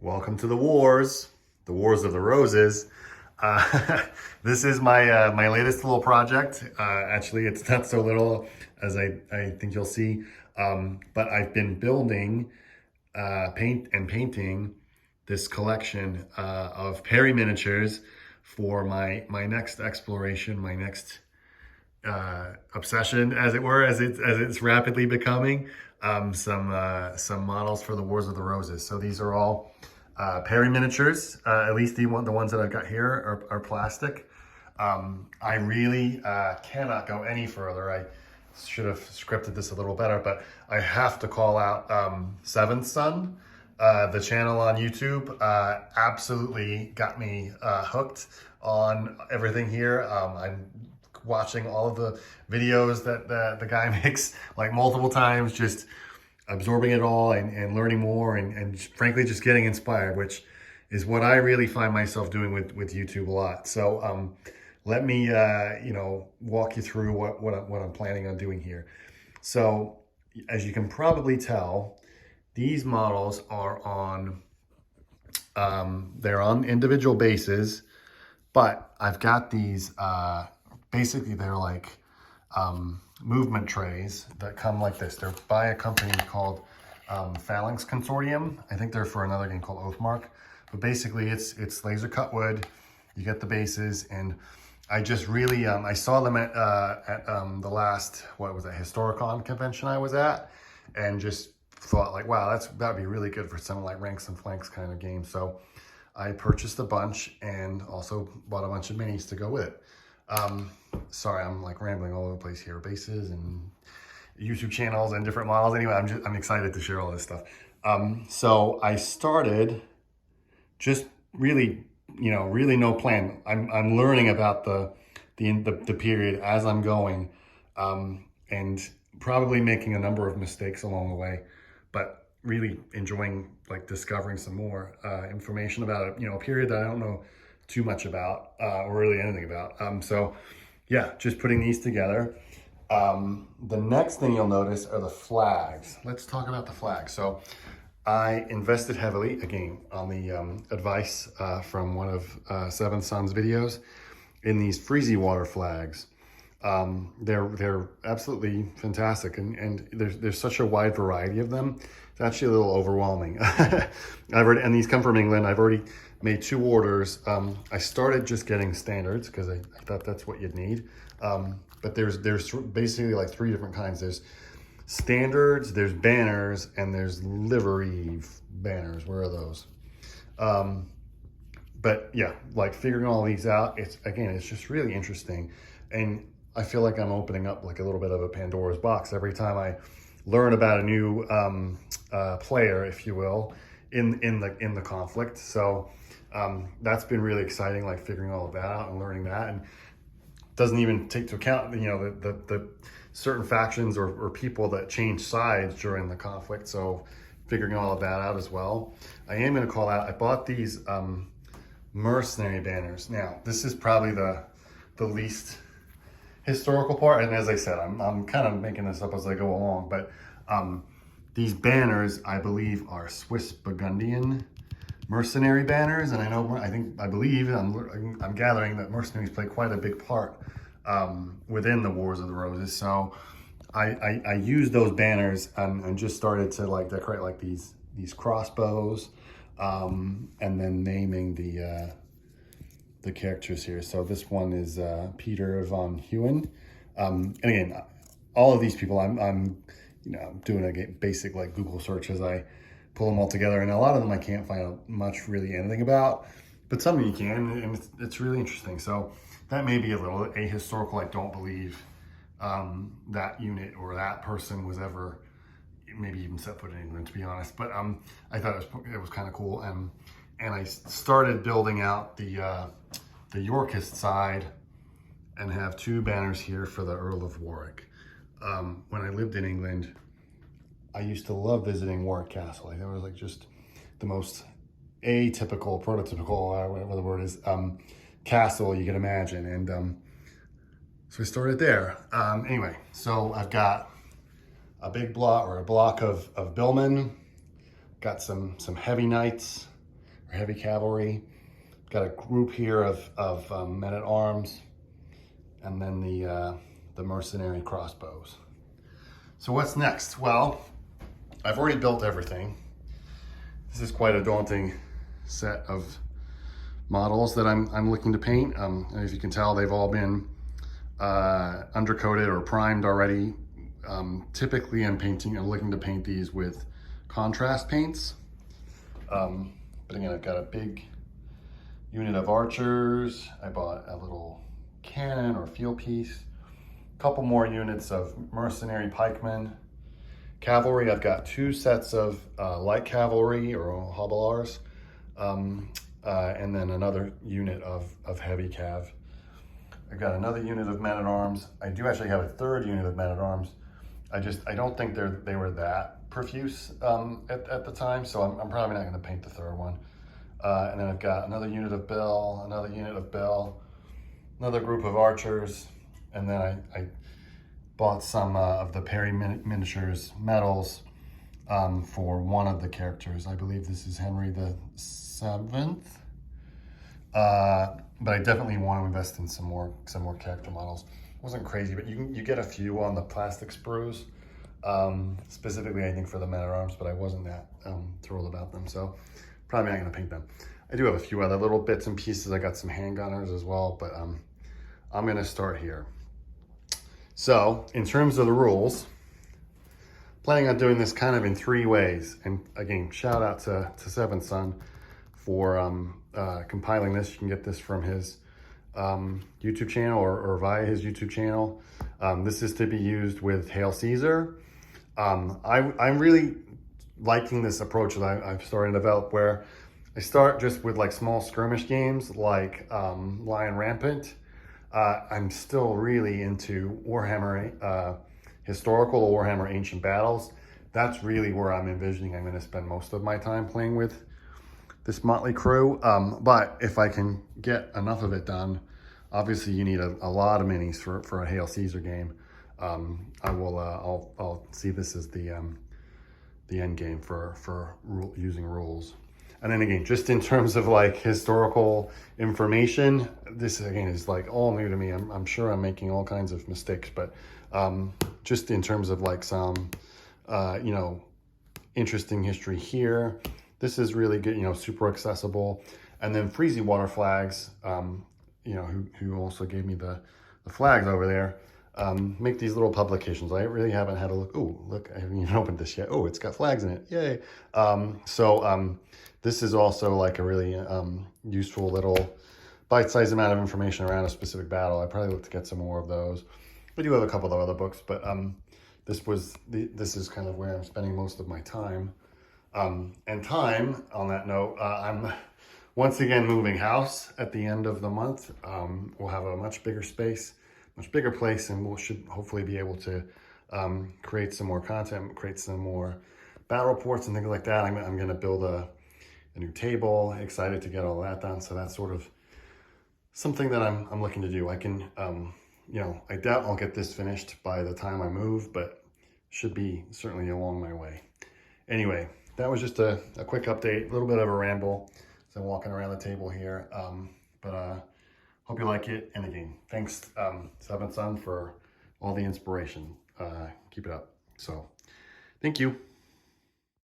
Welcome to the Wars of the Roses. This is my latest little project. Actually, it's not so little as I think you'll see. But I've been building, painting this collection of Perry miniatures for my next exploration, my next obsession, as it were, as it's rapidly becoming. Some models for the Wars of the Roses. So these are all Perry miniatures. At least the ones that I've got here are plastic. I really cannot go any further. I should have scripted this a little better, but I have to call out Seventh Son. The channel on YouTube absolutely got me hooked on everything here. I'm watching all of the videos that the guy makes like multiple times, just absorbing it all and learning more and frankly just getting inspired, which is what I really find myself doing with YouTube a lot. So let me walk you through what I'm planning on doing here. So as you can probably tell, these models are on they're on individual bases, but I've got these basically they're like movement trays that come like this. They're by a company called Phalanx Consortium. I think they're for another game called Oathmark. But basically it's laser cut wood. You get the bases, and I just really, I saw them at the last, what was it, Historicon convention I was at, and just thought like, wow, that'd be really good for some like ranks and flanks kind of game. So I purchased a bunch and also bought a bunch of minis to go with it. Sorry, I'm like rambling all over the place here. Bases and YouTube channels and different models. Anyway, I'm excited to share all this stuff. So I started just really, really no plan. I'm learning about the period as I'm going, and probably making a number of mistakes along the way, but really enjoying like discovering some more information about it. A period that I don't know too much about or really anything about. So yeah, just putting these together. The next thing you'll notice are the flags. Let's talk about the flags. So I invested heavily, again, on the advice from one of Seven Sons videos, in these freezy water flags. They're absolutely fantastic, and there's such a wide variety of them. It's actually a little overwhelming. And these come from England. I've already made 2 orders. I started just getting standards because I thought that's what you'd need. But there's basically like 3 different kinds. There's standards, there's banners, and there's livery banners. Where are those? But yeah, like figuring all these out, it's just really interesting. And I feel like I'm opening up like a little bit of a Pandora's box every time I learn about a new player, if you will, in the conflict. So that's been really exciting, like figuring all of that out and learning that. And doesn't even take into account, the certain factions or people that change sides during the conflict. So figuring all of that out as well. I am going to call out, I bought these mercenary banners. Now, this is probably the least historical part. And as I said, I'm kind of making this up as I go along, but these banners, I believe, are Swiss Burgundian mercenary banners. And I believe I'm gathering that mercenaries play quite a big part within the Wars of the Roses. So I used those banners and just started to like decorate like these crossbows, and then naming the characters here. So this one is Peter von Hewen. And again, all of these people, I'm doing a basic like Google search as I pull them all together, and a lot of them I can't find out much really anything about, but some you can, and it's really interesting. So that may be a little ahistorical. I don't believe that unit or that person was ever maybe even set foot in England, to be honest. But I thought it was kind of cool, and I started building out the Yorkist side, and have 2 banners here for the Earl of Warwick. When I lived in England, I used to love visiting Warwick Castle. Like, that was like just the most atypical, prototypical, whatever the word is, castle you can imagine. And so I started there. Anyway, so I've got a big block or a block of billmen, got some heavy knights, or heavy cavalry. Got a group here of men-at-arms, and then the mercenary crossbows. So what's next? Well, I've already built everything. This is quite a daunting set of models that I'm looking to paint. And as you can tell, they've all been undercoated or primed already. Typically I'm looking to paint these with contrast paints. But again, I've got a big unit of archers. I bought a little cannon or field piece. A couple more units of mercenary pikemen. Cavalry, I've got 2 sets of light cavalry or hobilars, and then another unit of heavy cav. I've got another unit of men-at-arms. I do actually have a 3rd unit of men-at-arms. I don't think they were that profuse at the time, so I'm probably not gonna paint the 3rd one. And then I've got another unit of bill, another unit of bill, another group of archers, and then I bought some of the Perry miniatures medals for one of the characters. I believe this is Henry the 7th. But I definitely want to invest in some more character models. It wasn't crazy, but you get a few on the plastic sprues, specifically I think for the men-at-arms, but I wasn't that thrilled about them, so probably not gonna paint them. I do have a few other little bits and pieces. I got some handgunners as well, but I'm gonna start here. So in terms of the rules, planning on doing this kind of in 3 ways. And again, shout out to Seventh Son for compiling this. You can get this from his YouTube channel or via his YouTube channel. This is to be used with Hail Caesar. I'm really liking this approach that I've started to develop, where I start just with like small skirmish games like Lion Rampant. I'm still really into Warhammer historical or Warhammer Ancient Battles. That's really where I'm envisioning I'm going to spend most of my time playing with this motley crew. But if I can get enough of it done, obviously you need a lot of minis for a Hail Caesar game. I'll see this as the end game for using rules. And then again, just in terms of like historical information, this again is like all new to me. I'm sure I'm making all kinds of mistakes, but just in terms of like some, interesting history here, this is really good, super accessible. And then Freezy Water Flags, who also gave me the flags over there, make these little publications. I really haven't had a look. Oh, look, I haven't even opened this yet. Oh, it's got flags in it. Yay. This is also like a really useful little bite-sized amount of information around a specific battle. I probably look to get some more of those. I do have a couple of other books, but this is kind of where I'm spending most of my time. And time, on that note, I'm once again moving house at the end of the month. We'll have a much bigger space, much bigger place, and we should hopefully be able to create some more content, create some more battle reports and things like that. I'm going to build a new table. Excited to get all that done. So that's sort of something that I'm looking to do. I can, I doubt I'll get this finished by the time I move, but should be certainly along my way. Anyway, that was just a quick update, a little bit of a ramble. So I'm walking around the table here, but hope you like it. And again, thanks, Seventh Son, for all the inspiration. Keep it up. So thank you.